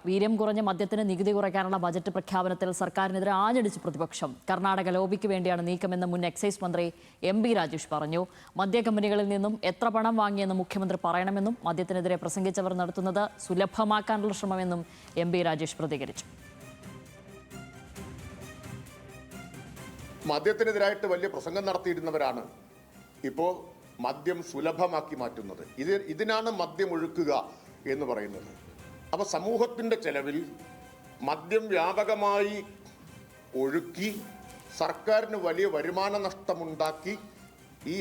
വീര്യം കുറഞ്ഞ മദ്യത്തിന് നികുതി കുറയ്ക്കാനുള്ള ബജറ്റ് പ്രഖ്യാപനത്തിൽ സർക്കാരിനെതിരെ ആഞ്ഞടിച്ച് പ്രതിപക്ഷം. കർണാടക ലോബിക്ക് വേണ്ടിയാണ് നീക്കമെന്ന് മുൻ എക്സൈസ് മന്ത്രി എം.ബി. രാജേഷ് പറഞ്ഞു. മദ്യ കമ്പനികളിൽ നിന്നും എത്ര പണം വാങ്ങിയെന്ന് മുഖ്യമന്ത്രി പറയണമെന്നും മദ്യത്തിനെതിരെ പ്രസംഗിച്ചവർ നടത്തുന്നത് സുലഭമാക്കാനുള്ള ശ്രമമെന്നും എം.ബി. രാജേഷ് പ്രതികരിച്ചു. മദ്യത്തിനെതിരായിട്ട് വലിയ പ്രസംഗം നടത്തിയിരുന്നവരാണ് ഇപ്പോൾ മദ്യം സുലഭമാക്കി മാറ്റുന്നത്. ഇതിനാണ് മദ്യം ഒഴുക്കുക എന്ന് പറയുന്നത്. അപ്പോൾ സമൂഹത്തിൻ്റെ ചെലവിൽ മദ്യം വ്യാപകമായി ഒഴുക്കി സർക്കാരിന് വലിയ വരുമാന നഷ്ടമുണ്ടാക്കി ഈ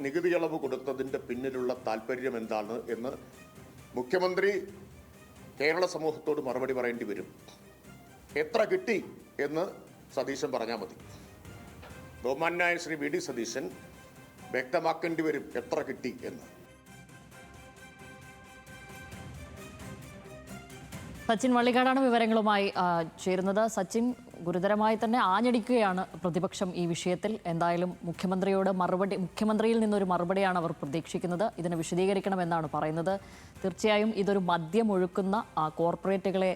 നികുതി ഇളവ് കൊടുത്തതിൻ്റെ പിന്നിലുള്ള താല്പര്യം എന്താണ് എന്ന് മുഖ്യമന്ത്രി കേരള സമൂഹത്തോട് മറുപടി പറയേണ്ടി വരും. എത്ര കിട്ടി എന്ന് സതീശൻ പറഞ്ഞാൽ മതി. ബഹുമാന്യനായ ശ്രീ വി.ഡി. സതീശൻ വ്യക്തമാക്കേണ്ടി വരും എത്ര കിട്ടി എന്ന്. സച്ചിൻ വള്ളിക്കാടാണ് വിവരങ്ങളുമായി ചേരുന്നത്. സച്ചിൻ, ഗുരുതരമായി തന്നെ ആഞ്ഞടിക്കുകയാണ് പ്രതിപക്ഷം ഈ വിഷയത്തിൽ. എന്തായാലും മുഖ്യമന്ത്രിയിൽ നിന്നൊരു മറുപടിയാണ് അവർ പ്രതീക്ഷിക്കുന്നത്. ഇതിനെ വിശദീകരിക്കണമെന്നാണ് പറയുന്നത്. തീർച്ചയായും ഇതൊരു മദ്യമൊഴുക്കുന്ന കോർപ്പറേറ്റുകളെ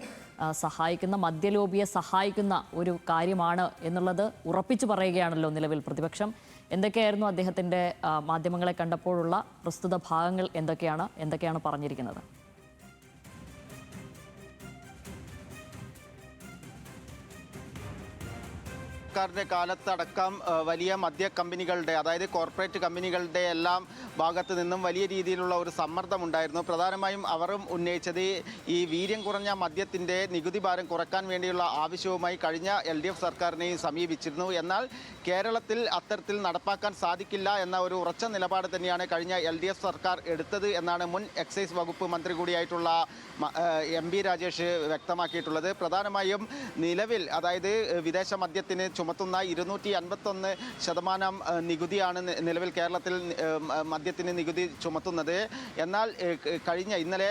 സഹായിക്കുന്ന, മദ്യലോബിയെ സഹായിക്കുന്ന ഒരു കാര്യമാണ് എന്നുള്ളത് ഉറപ്പിച്ചു പറയുകയാണല്ലോ നിലവിൽ പ്രതിപക്ഷം. എന്തൊക്കെയായിരുന്നു അദ്ദേഹത്തിൻ്റെ മാധ്യമങ്ങളെ കണ്ടപ്പോഴുള്ള പ്രസ്തുത ഭാഗങ്ങൾ? എന്തൊക്കെയാണ് പറഞ്ഞിരിക്കുന്നത്? സർക്കാരിൻ്റെ കാലത്തടക്കം വലിയ മദ്യ കമ്പനികളുടെ, അതായത് കോർപ്പറേറ്റ് കമ്പനികളുടെ എല്ലാം ഭാഗത്ത് നിന്നും വലിയ രീതിയിലുള്ള ഒരു സമ്മർദ്ദമുണ്ടായിരുന്നു. പ്രധാനമായും അവരും ഉന്നയിച്ചത് ഈ വീര്യം കുറഞ്ഞ മദ്യത്തിൻ്റെ നികുതി ഭാരം കുറയ്ക്കാൻ വേണ്ടിയുള്ള ആവശ്യവുമായി കഴിഞ്ഞ LDF സർക്കാരിനെയും സമീപിച്ചിരുന്നു. എന്നാൽ കേരളത്തിൽ അത്തരത്തിൽ നടപ്പാക്കാൻ സാധിക്കില്ല എന്ന ഒരു ഉറച്ച നിലപാട് തന്നെയാണ് കഴിഞ്ഞ LDF സർക്കാർ എടുത്തത് എന്നാണ് മുൻ എക്സൈസ് വകുപ്പ് മന്ത്രി കൂടിയായിട്ടുള്ള എം.ബി. രാജേഷ് വ്യക്തമാക്കിയിട്ടുള്ളത്. പ്രധാനമായും നിലവിൽ, അതായത് വിദേശ മദ്യത്തിന് ചുമത്തുന്ന 251% നികുതിയാണ് നിലവിൽ കേരളത്തിൽ മദ്യത്തിന് നികുതി ചുമത്തുന്നത്. എന്നാൽ ഇന്നലെ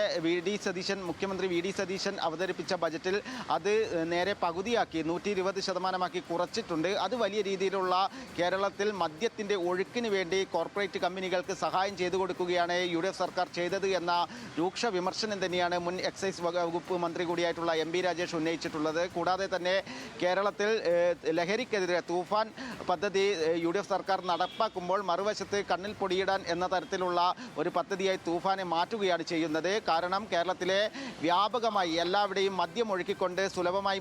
മുഖ്യമന്ത്രി വി.ഡി. സതീശൻ അവതരിപ്പിച്ച ബജറ്റിൽ അത് നേരെ പകുതിയാക്കി 120% കുറച്ചിട്ടുണ്ട്. അത് വലിയ രീതിയിലുള്ള കേരളത്തിൽ മദ്യത്തിൻ്റെ ഒഴുക്കിന് വേണ്ടി കോർപ്പറേറ്റ് കമ്പനികൾക്ക് സഹായം ചെയ്തു കൊടുക്കുകയാണ് UDF സർക്കാർ ചെയ്തത് എന്ന രൂക്ഷ വിമർശനം തന്നെയാണ് മുൻ എക്സൈസ് വകുപ്പ് മന്ത്രി കൂടിയായിട്ടുള്ള എം.ബി. രാജേഷ് ഉന്നയിച്ചിട്ടുള്ളത്. കൂടാതെ തന്നെ കേരളത്തിൽ ലഹരിക്കെതിരെ തൂഫാൻ പദ്ധതി UDF സർക്കാർ നടപ്പാക്കുമ്പോൾ മറുവശത്ത് കണ്ണിൽ പൊടിയിടാൻ എന്ന തരത്തിലുള്ള ഒരു പദ്ധതിയായി തൂഫാനെ മാറ്റുകയാണ് ചെയ്യുന്നത്. കാരണം കേരളത്തിലെ വ്യാപകമായി എല്ലാവിടെയും മദ്യം ഒഴുക്കിക്കൊണ്ട് സുലഭമായി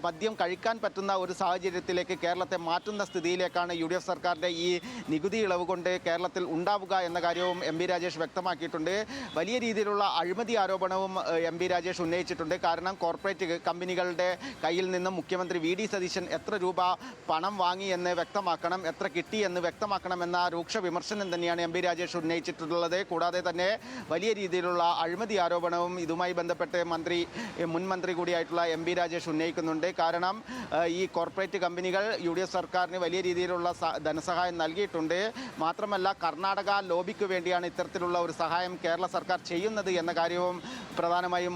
മദ്യം കഴിക്കാൻ പറ്റുന്ന ഒരു സാഹചര്യത്തിലേക്ക് കേരളത്തെ മാറ്റുന്ന സ്ഥിതിയിലേക്കാണ് UDF സർക്കാരിൻ്റെ ഈ നികുതി ഇളവ് കൊണ്ട് കേരളത്തിൽ ഉണ്ടാവുക എന്ന കാര്യവും എം.ബി. രാജേഷ് വ്യക്തമാക്കിയിട്ടുണ്ട്. വലിയ രീതിയിലുള്ള അഴിമതി ആരോപണവും എം.ബി. രാജേഷ് ഉന്നയിച്ചിട്ടുണ്ട്. കാരണം കോർപ്പറേറ്റ് കമ്പനികളുടെ കയ്യിൽ നിന്നും മുഖ്യമന്ത്രി വി.ഡി. സതീശൻ എത്ര രൂപ പണം വാങ്ങി എന്ന് വ്യക്തമാക്കണം, എത്ര കിട്ടി എന്ന് വ്യക്തമാക്കണം എന്ന രൂക്ഷ വിമർശനം തന്നെയാണ് എം.ബി. രാജേഷ് ഉന്നയിച്ചിട്ടുള്ളത്. കൂടാതെ തന്നെ വലിയ രീതിയിലുള്ള അഴിമതി ആരോപണവും ഇതുമായി ബന്ധപ്പെട്ട് മുൻ മന്ത്രി കൂടിയായിട്ടുള്ള എം.ബി. രാജേഷ് ഉന്നയിക്കുന്നുണ്ട്. കാരണം ഈ കോർപ്പറേറ്റ് കമ്പനികൾ UDF സർക്കാരിന് വലിയ രീതിയിലുള്ള ധനസഹായം നൽകിയിട്ടുണ്ട്. മാത്രമല്ല കർണാടക ലോബിക്ക് വേണ്ടിയാണ് ഇത്തരത്തിലുള്ള ഒരു സഹായം കേരള സർക്കാർ ചെയ്യുന്നത് എന്ന കാര്യവും പ്രധാനമായും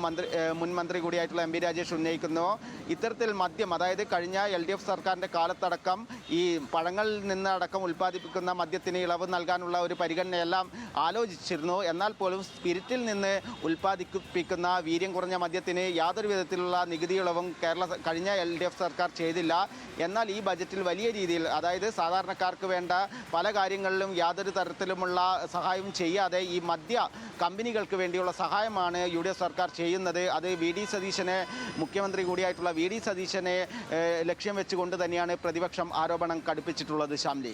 മുൻ മന്ത്രി കൂടിയായിട്ടുള്ള എം.ബി. രാജേഷ് ഉന്നയിക്കുന്നു. ഇത്തരത്തിൽ മദ്യം, അതായത് കഴിഞ്ഞ LDF സർക്കാരിൻ്റെ കാലത്തടക്കം ഈ പഴങ്ങളിൽ നിന്ന് അടക്കം ഉൽപ്പാദിപ്പിക്കുന്ന മദ്യത്തിന് ഇളവ് നൽകാനുള്ള ഒരു പരിഗണനയെല്ലാം ആലോചിച്ചിരുന്നു. എന്നാൽ പോലും സ്പിരിറ്റിൽ നിന്ന് ഉൽപ്പാദിപ്പിക്കുന്ന വീര്യം കുറഞ്ഞ മദ്യത്തിന് യാതൊരു വിധത്തിലുള്ള നികുതി ഇളവും കഴിഞ്ഞ LDF സർക്കാർ ചെയ്തില്ല. എന്നാൽ ഈ ബജറ്റിൽ വലിയ രീതിയിൽ, അതായത് സാധാരണക്കാർക്ക് വേണ്ട പല കാര്യങ്ങളിലും യാതൊരു തരത്തിലുമുള്ള സഹായവും ചെയ്യാതെ ഈ മദ്യ കമ്പനികൾക്ക് വേണ്ടിയുള്ള സഹായമാണ് UDF സർക്കാർ ചെയ്യുന്നത്. അത് മുഖ്യമന്ത്രി കൂടിയായിട്ടുള്ള വി.ഡി. സതീശനെ ലക്ഷ്യം വെച്ചുകൊണ്ട് തന്നെയാണ് പ്രതിപക്ഷം ആരോപണം കടുപ്പിച്ചിട്ടുള്ളത്. ശ്യാംലി.